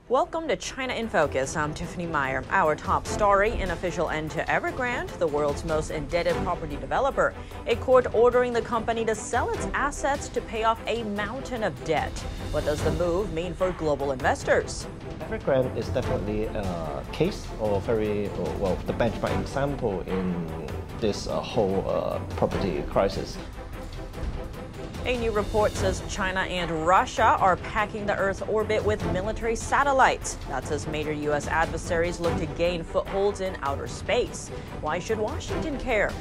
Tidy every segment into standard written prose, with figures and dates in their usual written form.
Welcome to China in Focus. I'm Tiffany Meyer. Our top story, an official end to Evergrande, the world's most indebted property developer. A court ordering the company to sell its assets to pay off a mountain of debt. What does the move mean for global investors? Evergrande is definitely a case or the benchmark example in this whole property crisis. A new report says China and Russia are packing the Earth's orbit with military satellites. That's as major U.S. adversaries look to gain footholds in outer space. Why should Washington care?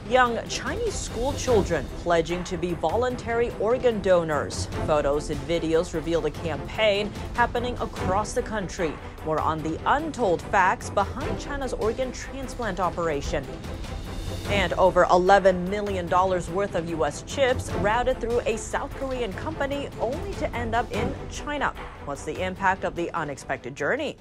Young Chinese school children pledging to be voluntary organ donors. Photos and videos reveal the campaign happening across the country. More on the untold facts behind China's organ transplant operation. And over $11 million worth of U.S. chips routed through a South Korean company only to end up in China. What's the impact of the unexpected journey?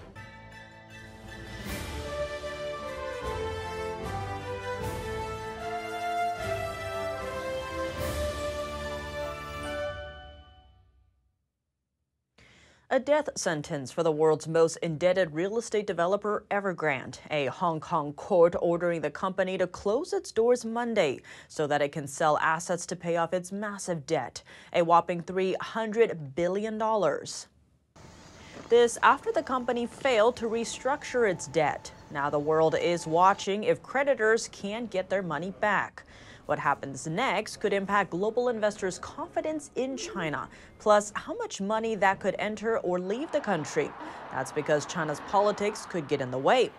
A death sentence for the world's most indebted real estate developer, Evergrande. A Hong Kong court ordering the company to close its doors Monday so that it can sell assets to pay off its massive debt, a whopping $300 billion. This after the company failed to restructure its debt. Now the world is watching if creditors can get their money back. What happens next could impact global investors' confidence in China, plus how much money that could enter or leave the country. That's because China's politics could get in the way.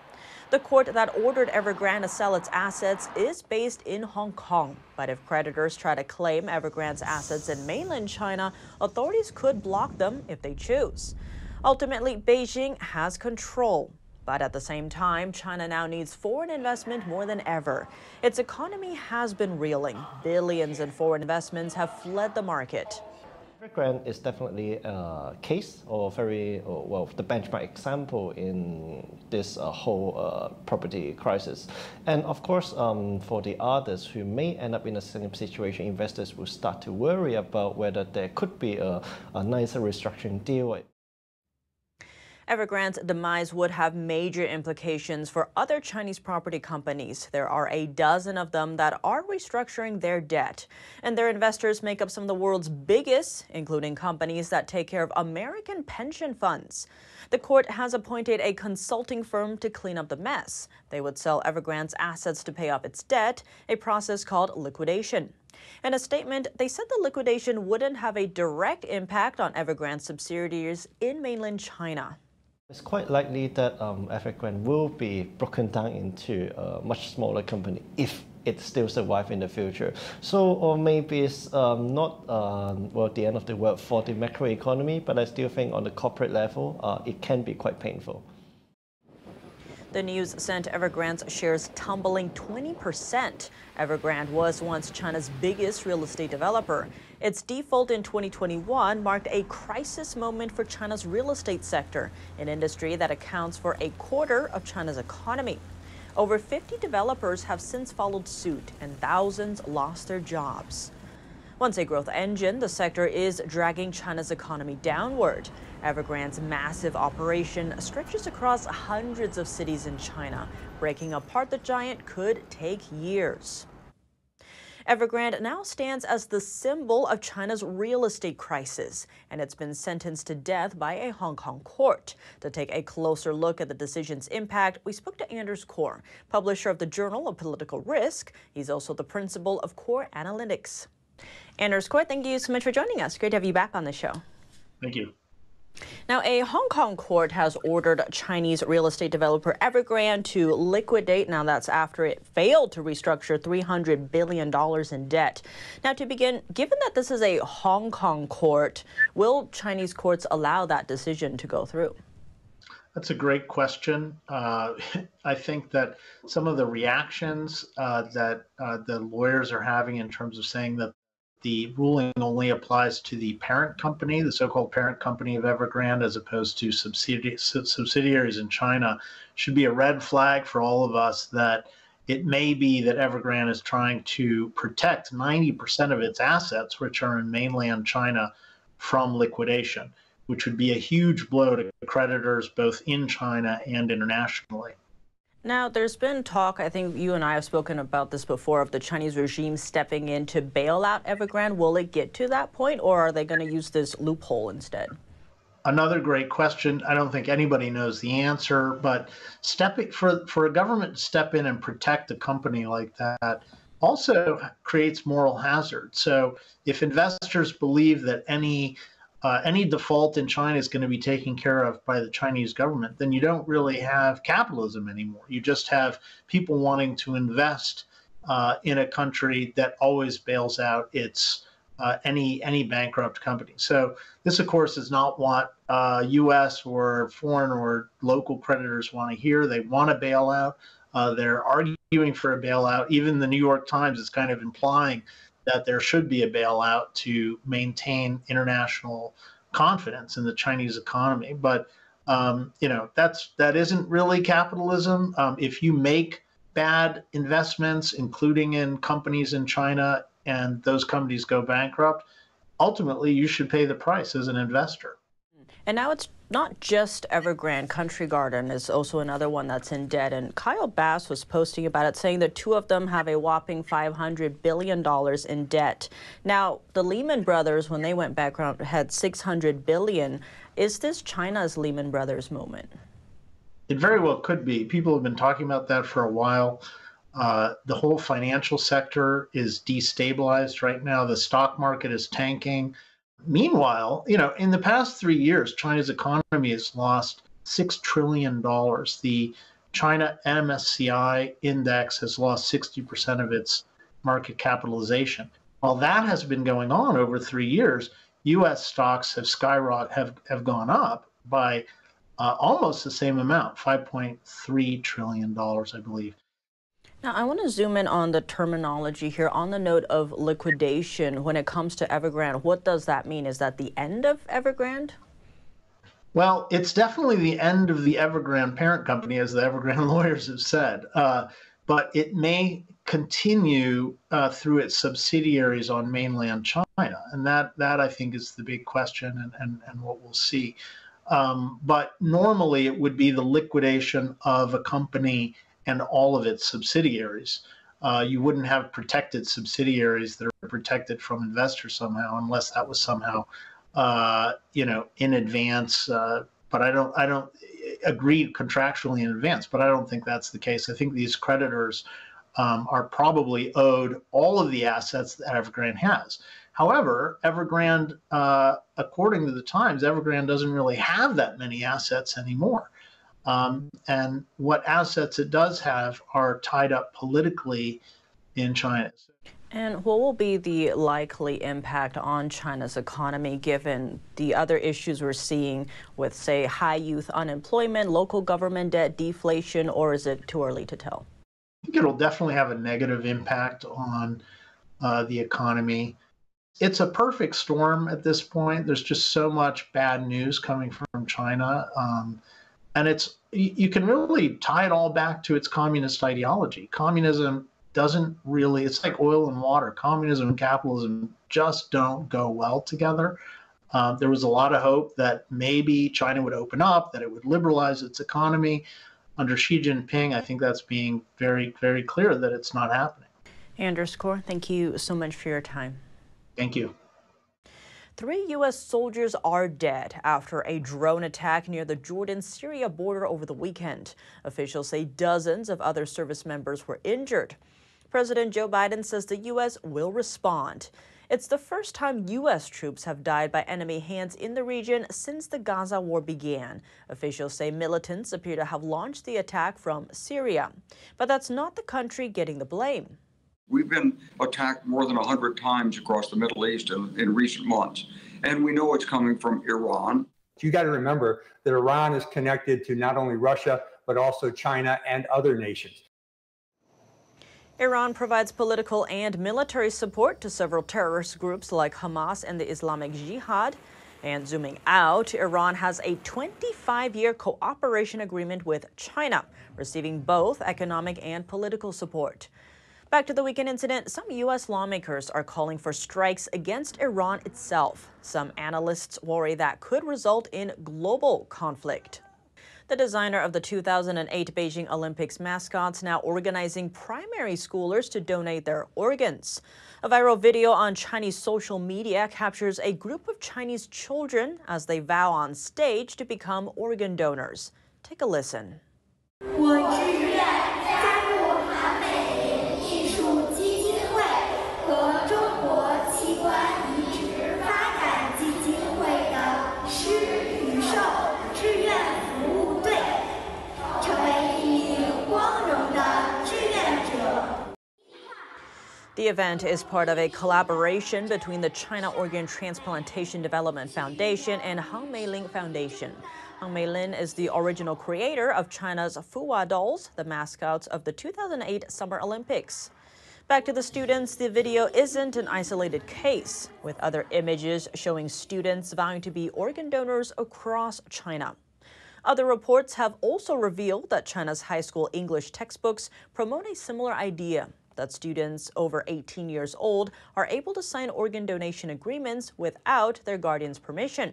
The court that ordered Evergrande to sell its assets is based in Hong Kong. But if creditors try to claim Evergrande's assets in mainland China, authorities could block them if they choose. Ultimately, Beijing has control. But at the same time, China now needs foreign investment more than ever. Its economy has been reeling. Billions in foreign investments have fled the market. Evergrande is definitely a case or the benchmark example in this whole property crisis. And of course, for the others who may end up in the same situation, investors will start to worry about whether there could be a nicer restructuring deal. Evergrande's demise would have major implications for other Chinese property companies. There are a dozen of them that are restructuring their debt, and their investors make up some of the world's biggest, including companies that take care of American pension funds. The court has appointed a consulting firm to clean up the mess. They would sell Evergrande's assets to pay off its debt, a process called liquidation. In a statement, they said the liquidation wouldn't have a direct impact on Evergrande's subsidiaries in mainland China. It's quite likely that Evergrande will be broken down into a much smaller company if it still survives in the future. So, or maybe it's not the end of the world for the macroeconomy, but I still think on the corporate level, it can be quite painful. The news sent Evergrande's shares tumbling 20%. Evergrande was once China's biggest real estate developer. Its default in 2021 marked a crisis moment for China's real estate sector, an industry that accounts for a quarter of China's economy. Over 50 developers have since followed suit, and thousands lost their jobs. Once a growth engine, the sector is dragging China's economy downward. Evergrande's massive operation stretches across hundreds of cities in China. Breaking apart the giant could take years. Evergrande now stands as the symbol of China's real estate crisis, and it's been sentenced to death by a Hong Kong court. To take a closer look at the decision's impact, we spoke to Corr, publisher of the Journal of Political Risk. He's also the principal of Corr Analytics. Corr, thank you so much for joining us. Great to have you back on the show. Thank you. Now, a Hong Kong court has ordered Chinese real estate developer Evergrande to liquidate. Now, that's after it failed to restructure $300 billion in debt. Now, to begin, given that this is a Hong Kong court, will Chinese courts allow that decision to go through? That's a great question. I think that some of the reactions that the lawyers are having in terms of saying that the ruling only applies to the parent company, the so-called parent company of Evergrande, as opposed to subsidiaries in China, should be a red flag for all of us that it may be that Evergrande is trying to protect 90% of its assets, which are in mainland China, from liquidation, which would be a huge blow to creditors both in China and internationally. Now, there's been talk, I think you and I have spoken about this before, of the Chinese regime stepping in to bail out Evergrande. Will it get to that point, or are they going to use this loophole instead? Another great question. I don't think anybody knows the answer, but stepping for a government to step in and protect a company like that also creates moral hazard. So if investors believe that any default in China is going to be taken care of by the Chinese government, then you don't really have capitalism anymore. You just have people wanting to invest in a country that always bails out its any bankrupt company. So this, of course, is not what U.S. or foreign or local creditors want to hear. They want a bailout. They're arguing for a bailout. Even the New York Times is kind of implying that there should be a bailout to maintain international confidence in the Chinese economy. But that isn't really capitalism. If you make bad investments, including in companies in China, and those companies go bankrupt, ultimately you should pay the price as an investor. And now it's not just Evergrande. Country Garden is also another one that's in debt. And Kyle Bass was posting about it, saying that two of them have a whopping $500 billion in debt. Now, the Lehman Brothers, when they went bankrupt, had $600 billion. Is this China's Lehman Brothers moment? It very well could be. People have been talking about that for a while. The whole financial sector is destabilized right now. The stock market is tanking. Meanwhile, in the past 3 years, China's economy has lost $6 trillion. The China MSCI index has lost 60% of its market capitalization. While that has been going on over 3 years, U.S. stocks have skyrocketed, have gone up by almost the same amount, $5.3 trillion, I believe. Now, I want to zoom in on the terminology here. On the note of liquidation, when it comes to Evergrande, what does that mean? Is that the end of Evergrande? Well, it's definitely the end of the Evergrande parent company, as the Evergrande lawyers have said. But it may continue through its subsidiaries on mainland China. And that I think, is the big question and what we'll see. But normally it would be the liquidation of a company and all of its subsidiaries. You wouldn't have protected subsidiaries that are protected from investors somehow, unless that was somehow, in advance. But I don't agree contractually in advance. But I don't think that's the case. I think these creditors are probably owed all of the assets that Evergrande has. However, Evergrande, according to the Times, Evergrande doesn't really have that many assets anymore. And what assets it does have are tied up politically in China. And what will be the likely impact on China's economy, given the other issues we're seeing with, say, high youth unemployment, local government debt, deflation, or is it too early to tell? I think it'll definitely have a negative impact on the economy. It's a perfect storm at this point. There's just so much bad news coming from China. And you can really tie it all back to its communist ideology. Communism doesn't really, it's like oil and water. Communism and capitalism just don't go well together. There was a lot of hope that maybe China would open up, that it would liberalize its economy. Under Xi Jinping, I think that's being very, very clear that it's not happening. Anders Corr, thank you so much for your time. Thank you. 3 U.S. soldiers are dead after a drone attack near the Jordan-Syria border over the weekend. Officials say dozens of other service members were injured. President Joe Biden says the U.S. will respond. It's the first time U.S. troops have died by enemy hands in the region since the Gaza war began. Officials say militants appear to have launched the attack from Syria. But that's not the country getting the blame. We've been attacked more than 100 times across the Middle East in recent months, and we know it's coming from Iran. You got to remember that Iran is connected to not only Russia, but also China and other nations. Iran provides political and military support to several terrorist groups like Hamas and the Islamic Jihad. And zooming out, Iran has a 25-year cooperation agreement with China, receiving both economic and political support. Back to the weekend incident, some U.S. lawmakers are calling for strikes against Iran itself. Some analysts worry that could result in global conflict. The designer of the 2008 Beijing Olympics mascots now organizing primary schoolers to donate their organs. A viral video on Chinese social media captures a group of Chinese children as they vow on stage to become organ donors. Take a listen. The event is part of a collaboration between the China Organ Transplantation Development Foundation and Hang Meiling Foundation. Hang Meiling is the original creator of China's Fuwa dolls, the mascots of the 2008 Summer Olympics. Back to the students, the video isn't an isolated case, with other images showing students vowing to be organ donors across China. Other reports have also revealed that China's high school English textbooks promote a similar idea, that students over 18 years old are able to sign organ donation agreements without their guardian's permission.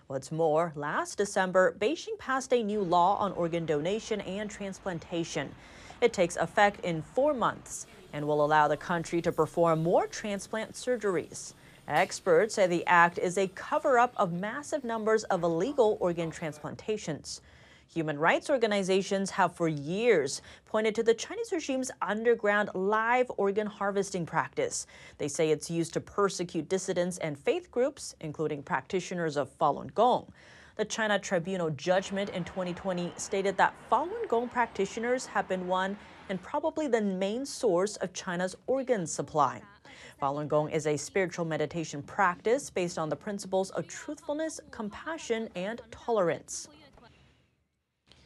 What's more, last December, Beijing passed a new law on organ donation and transplantation. It takes effect in 4 months and will allow the country to perform more transplant surgeries. Experts say the act is a cover-up of massive numbers of illegal organ transplantations. Human rights organizations have for years pointed to the Chinese regime's underground live organ harvesting practice. They say it's used to persecute dissidents and faith groups, including practitioners of Falun Gong. The China Tribunal judgment in 2020 stated that Falun Gong practitioners have been one and probably the main source of China's organ supply. Falun Gong is a spiritual meditation practice based on the principles of truthfulness, compassion, and tolerance.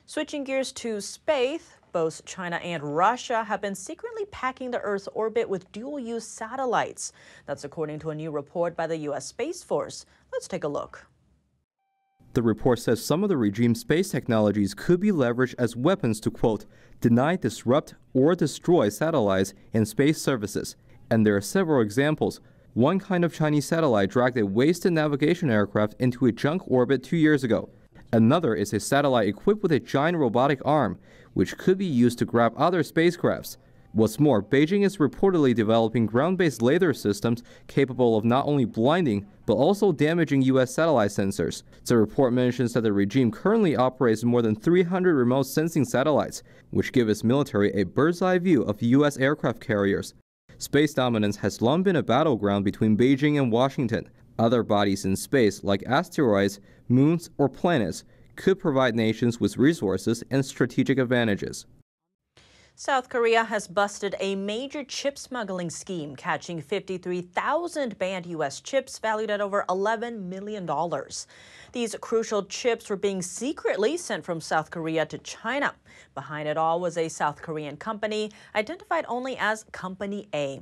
Switching gears to space, both China and Russia have been secretly packing the Earth's orbit with dual-use satellites. That's according to a new report by the U.S. Space Force. Let's take a look. The report says some of the regime's space technologies could be leveraged as weapons to, quote, deny, disrupt, or destroy satellites and space services. And there are several examples. One kind of Chinese satellite dragged a wasted navigation aircraft into a junk orbit 2 years ago. Another is a satellite equipped with a giant robotic arm, which could be used to grab other spacecrafts. What's more, Beijing is reportedly developing ground-based laser systems capable of not only blinding, but also damaging U.S. satellite sensors. The report mentions that the regime currently operates more than 300 remote sensing satellites, which give its military a bird's-eye view of U.S. aircraft carriers. Space dominance has long been a battleground between Beijing and Washington. Other bodies in space, like asteroids, moons, or planets, could provide nations with resources and strategic advantages. South Korea has busted a major chip smuggling scheme, catching 53,000 banned U.S. chips valued at over $11 million. These crucial chips were being secretly sent from South Korea to China. Behind it all was a South Korean company, identified only as Company A.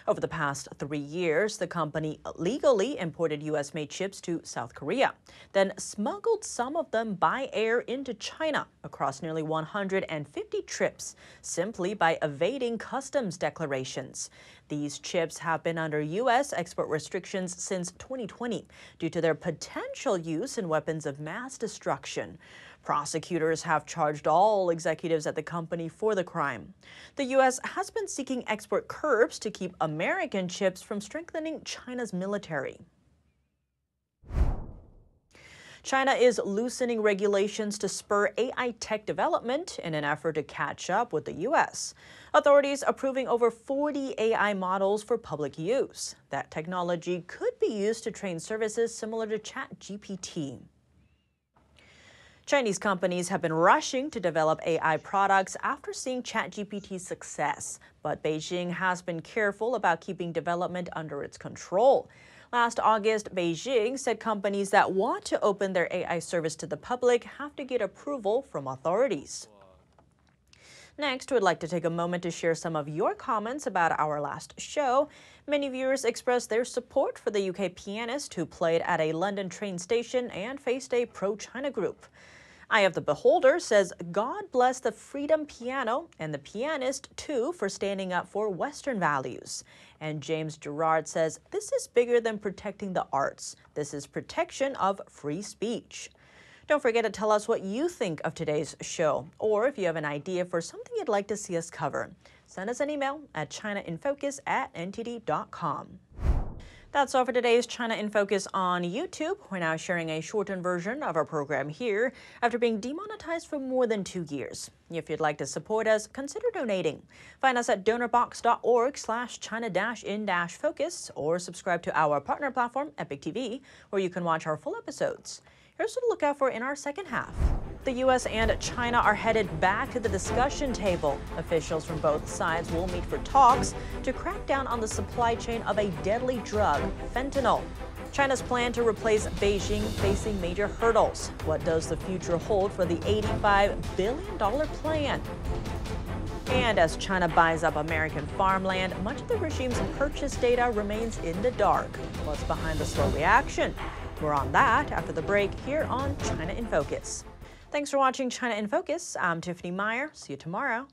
Over the past 3 years, the company legally imported U.S.-made chips to South Korea, then smuggled some of them by air into China across nearly 150 trips, simply by evading customs declarations. These chips have been under U.S. export restrictions since 2020 due to their potential use in weapons of mass destruction. Prosecutors have charged all executives at the company for the crime. The U.S. has been seeking export curbs to keep American chips from strengthening China's military. China is loosening regulations to spur AI tech development in an effort to catch up with the U.S. Authorities approving over 40 AI models for public use. That technology could be used to train services similar to ChatGPT. Chinese companies have been rushing to develop AI products after seeing ChatGPT's success, but Beijing has been careful about keeping development under its control. Last August, Beijing said companies that want to open their AI service to the public have to get approval from authorities. Next, we'd like to take a moment to share some of your comments about our last show. Many viewers expressed their support for the UK pianist who played at a London train station and faced a pro-China group. Eye of the Beholder says God bless the freedom piano and the pianist too for standing up for Western values. And James Gerard says this is bigger than protecting the arts. This is protection of free speech. Don't forget to tell us what you think of today's show, or if you have an idea for something you'd like to see us cover. Send us an email at chinainfocus@ntd.com. That's all for today's China in Focus on YouTube. We're now sharing a shortened version of our program here after being demonetized for more than 2 years. If you'd like to support us, consider donating. Find us at donorbox.org/China-in-focus or subscribe to our partner platform, Epic TV, where you can watch our full episodes. Here's what to look out for in our second half. The U.S. and China are headed back to the discussion table. Officials from both sides will meet for talks to crack down on the supply chain of a deadly drug, fentanyl. China's plan to replace Beijing facing major hurdles. What does the future hold for the $85 billion plan? And as China buys up American farmland, much of the regime's purchase data remains in the dark. What's behind the slow reaction? More on that after the break here on China in Focus. Thanks for watching China in Focus. I'm Tiffany Meyer. See you tomorrow.